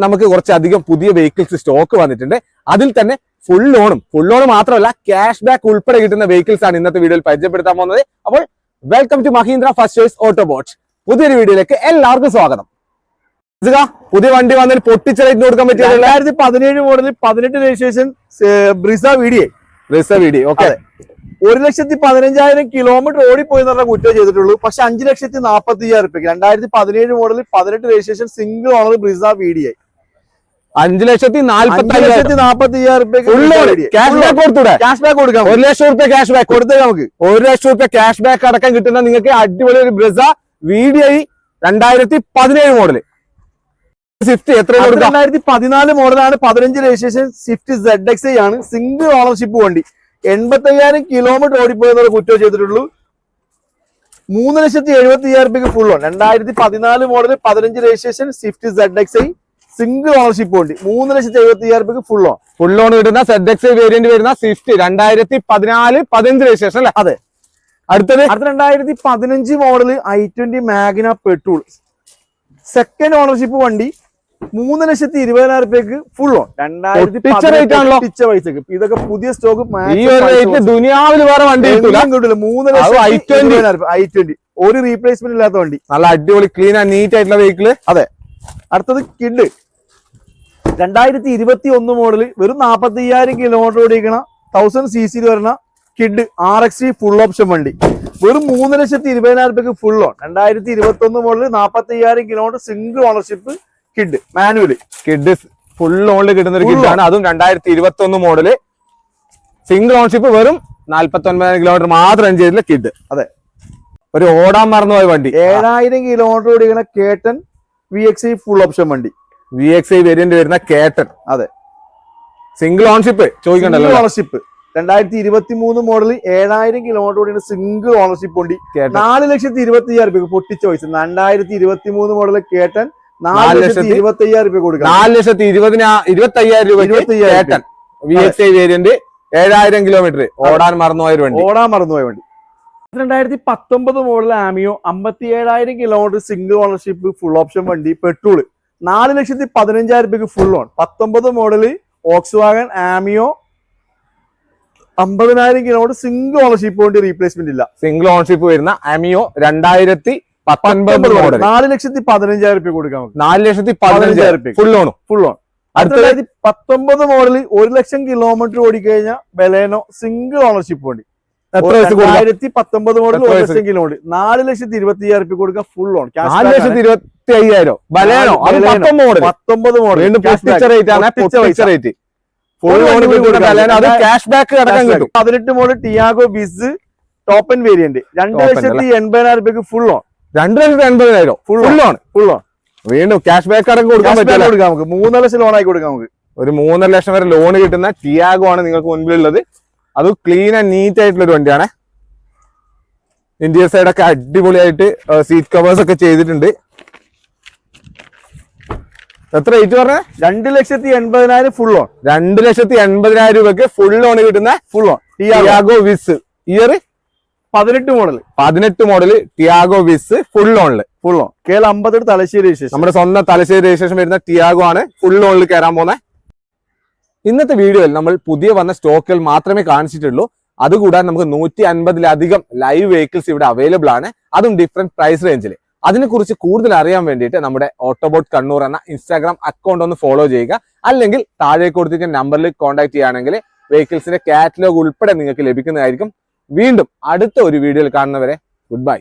നമുക്ക് കുറച്ചധികം പുതിയ വെഹിക്കിൾസ് സ്റ്റോക്ക് വന്നിട്ടുണ്ട്. അതിൽ തന്നെ ഫുൾ ലോൺ മാത്രമല്ല ക്യാഷ് ബാക്ക് ഉൾപ്പെടെ കിട്ടുന്ന വെഹിക്കിൾസ് ആണ് ഇന്നത്തെ വീഡിയോയിൽ പരിചയപ്പെടുത്താൻ പോകുന്നത്. അപ്പോൾ welcome to Mahindra first choice autobot. പുതിയൊരു വീഡിയോയിലേക്ക് എല്ലാവർക്കും സ്വാഗതം. പുതിയ വണ്ടി വന്നതിൽ പൊട്ടിച്ച റേറ്റിന് കൊടുക്കാൻ പറ്റിയ 2017 model 18 registration Brezza VDI. Okay, 1,15,000 kilometre ഓടിപ്പോയി എന്ന് പറഞ്ഞ കുറ്റം ചെയ്തിട്ടുള്ളൂ. പക്ഷെ 5,40,000 രൂപയ്ക്ക് 2017 model 18 registration single owner Brezza VDI 5,40,000 രൂപയ്ക്ക് ക്യാഷ് ബാക്ക് കൊടുക്കാം. 1 ലക്ഷം രൂപ ക്യാഷ് ബാക്ക് കൊടുത്തേ നമുക്ക് 1 ലക്ഷം രൂപ ക്യാഷ് ബാക്ക് അടക്കം കിട്ടുന്ന നിങ്ങൾക്ക് അടിപൊളി ഒരു ബ്രിസ VDI 2017 മോഡല്. സ്വിഫ്റ്റ് എത്ര 2014 മോഡലാണ്, 15 രജിസ്ട്രേഷൻ സ്വിഫ്റ്റ് ZXi ആണ്, സിംഗിൾ ഓണർഷിപ്പ് വണ്ടി. 85,000 കിലോമീറ്റർ ഓടിപ്പോയെന്നുള്ള കുറ്റം ചെയ്തിട്ടുള്ളൂ. 3,70,000 രൂപയ്ക്ക് full on. 2014 model 15 registration Swift ZXi single ownership വണ്ടി. 3,70,000 രൂപയ്ക്ക് ഫുൾ ഓൺ കിട്ടുന്ന ZXi വേരിയന്റ് വരുന്ന സ്വിഫ്റ്റ് 2014-15 രജിസ്ട്രേഷൻ അല്ലേ? അതെ. അടുത്ത 2015 model i20 Magna petrol second ownership വണ്ടി. 3,20,000 രൂപയ്ക്ക് ഫുൾ ഓൺ. 2015 പൈസക്ക് ഇതൊക്കെ പുതിയ സ്റ്റോക്ക്. ദുനിയാവിൽ വേറെ വണ്ടി കിട്ടില്ല. 3,20,000 i20 ഒരു റീപ്ലേസ്മെന്റ് ഇല്ലാത്ത വണ്ടി. നല്ല അടിപൊളി ക്ലീൻ ആൻഡ് നീറ്റ് ആയിട്ടുള്ള വെഹിക്കിള്. അതെ. അടുത്തത് കിഡ് 2021 മോഡൽ വെറും 45,000 കിലോമീറ്റർ ഓടിക്കണ 1000 cc വരുന്ന കിഡ് RXi ഫുൾ ഓപ്ഷൻ വണ്ടി. വെറും 3,20,000 രൂപയ്ക്ക് full on. 2021 model 45,000 kilometre single ownership Kwid manual. Kwid full ഓണിൽ കിട്ടുന്ന ഒരു കിഡാണ്. അതും 2021 മോഡല് സിംഗിൾ ഓണർഷിപ്പ്, വെറും 49,000 കിലോമീറ്റർ മാത്രം റൺ ചെയ്തിട്ടുള്ള കിഡ്. അതെ. ഒരു ഓടാൻ മറന്നുപോയ വണ്ടി. 7,000 കിലോമീറ്റർ ഓടിക്കണ കേട്ടൻ VXi ഫുൾ ഓപ്ഷൻ വണ്ടി. VXi വേരിയന്റ് വരുന്ന കേട്ടൻ. അതെ. സിംഗിൾ ഓണർഷിപ്പ് ചോദിക്കണ്ടല്ലോ. ഓണർഷിപ്പ് 2023 മോഡൽ 7,000 കിലോമീറ്റർ ഓടിക്കുന്ന സിംഗിൾ ഓണർഷിപ്പ് വണ്ടി. 4,20,000 രൂപയ്ക്ക് പൊട്ടിച്ച പൈസ. 2023 മോഡൽ കേട്ടൻ 4,25,000 രൂപ കൊടുക്കാം. 4,20,000 രൂപ കേട്ടൻ VXi വേരിയന്റ് 7,000 കിലോമീറ്റർ ഓടാൻ മറന്നുപോയ വണ്ടി. 2019 model ആമിയോ 57,000 kilometre single ownership full option വണ്ടി പെട്രോൾ 4,15,000 രൂപയ്ക്ക് full on. 19 model Volkswagen ആമിയോ 50,000 kilometre single ownership വണ്ടി, റീപ്ലേസ്മെന്റ് ഇല്ല. സിംഗിൾ ഓണർഷിപ്പ് വരുന്ന ആമിയോ 2019 മോഡൽ 4,15,000 രൂപ കൊടുക്കാം. 4,15,000 രൂപ ഫുൾ ഓൺ. അടുത്ത 19 മോഡൽ 1 ലക്ഷം കിലോമീറ്റർ ഓടിക്കഴിഞ്ഞ ബലേനോ സിംഗിൾ ഓണർഷിപ്പ് വണ്ടി. 2019 മോഡൽ 1 ലക്ഷം കിലോമീറ്റർ 4,20,000 രൂപ കൊടുക്കാം full on. 4,20,000 Baleno 19 model full on cash back അടക്കം കിട്ടും. 18 മോഡൽ ടിയാഗോ വിസ് ടോപ്പ് എൻഡ് വേരിയന്റ് 2,80,000 രൂപയ്ക്ക് ഫുൾ ഓൺ. 2,80,000 full on. വീണ്ടും ക്യാഷ് ബാക്ക് അടക്കം കൊടുക്കാൻ പറ്റില്ല. നമുക്ക് 3 ലക്ഷം ലോൺ ആയി കൊടുക്കാം. നമുക്ക് ഒരു 3.5 ലക്ഷം വരെ ലോൺ കിട്ടുന്ന ടിയാഗോ ആണ് നിങ്ങൾക്ക് മുൻപിലുള്ളത്. അത് ക്ലീൻ ആൻഡ് നീറ്റ് ആയിട്ടുള്ള ഒരു വണ്ടിയാണ്. ഇന്റീരിയർ സൈഡൊക്കെ അടിപൊളിയായിട്ട് സീറ്റ് കവേഴ്സ് ഒക്കെ ചെയ്തിട്ടുണ്ട്. എത്ര റേറ്റ് പറഞ്ഞ? 2,80,000 ഫുൾ ഓൺ. 2,80,000 രൂപയ്ക്ക് ഫുൾ ഓൺ കിട്ടുന്ന full on Tiago Wiz. Year 18 model Tiago Wiz full ഓണില്. കേരള 50 തലശ്ശേരി രജിസ്ട്രേഷൻ. നമ്മുടെ സ്വന്തം തലശ്ശേരി രജിസ്ട്രേഷൻ വരുന്ന ടിയാഗോ ആണ് ഫുൾ ഓണിൽ കയറാൻ പോകുന്നത്. ഇന്നത്തെ വീഡിയോയിൽ നമ്മൾ പുതിയ വന്ന സ്റ്റോക്കുകൾ മാത്രമേ കാണിച്ചിട്ടുള്ളൂ. അതുകൂടാതെ നമുക്ക് 150-ലധികം ലൈവ് വെഹിക്കിൾസ് ഇവിടെ അവൈലബിൾ ആണ്, അതും ഡിഫറെന്റ് പ്രൈസ് റേഞ്ചിൽ. അതിനെക്കുറിച്ച് കൂടുതൽ അറിയാൻ വേണ്ടിയിട്ട് നമ്മുടെ ഓട്ടോബോട്ട് കണ്ണൂർ എന്ന ഇൻസ്റ്റാഗ്രാം അക്കൗണ്ട് ഒന്ന് ഫോളോ ചെയ്യുക. അല്ലെങ്കിൽ താഴെ കൊടുത്തിരിക്കുന്ന നമ്പറിൽ കോൺടാക്ട് ചെയ്യുകയാണെങ്കിൽ വെഹിക്കിൾസിന്റെ കാറ്റലോഗ് ഉൾപ്പെടെ നിങ്ങൾക്ക് ലഭിക്കുന്നതായിരിക്കും. വീണ്ടും അടുത്ത ഒരു വീഡിയോയിൽ കാണുന്നവരെ ഗുഡ് ബൈ.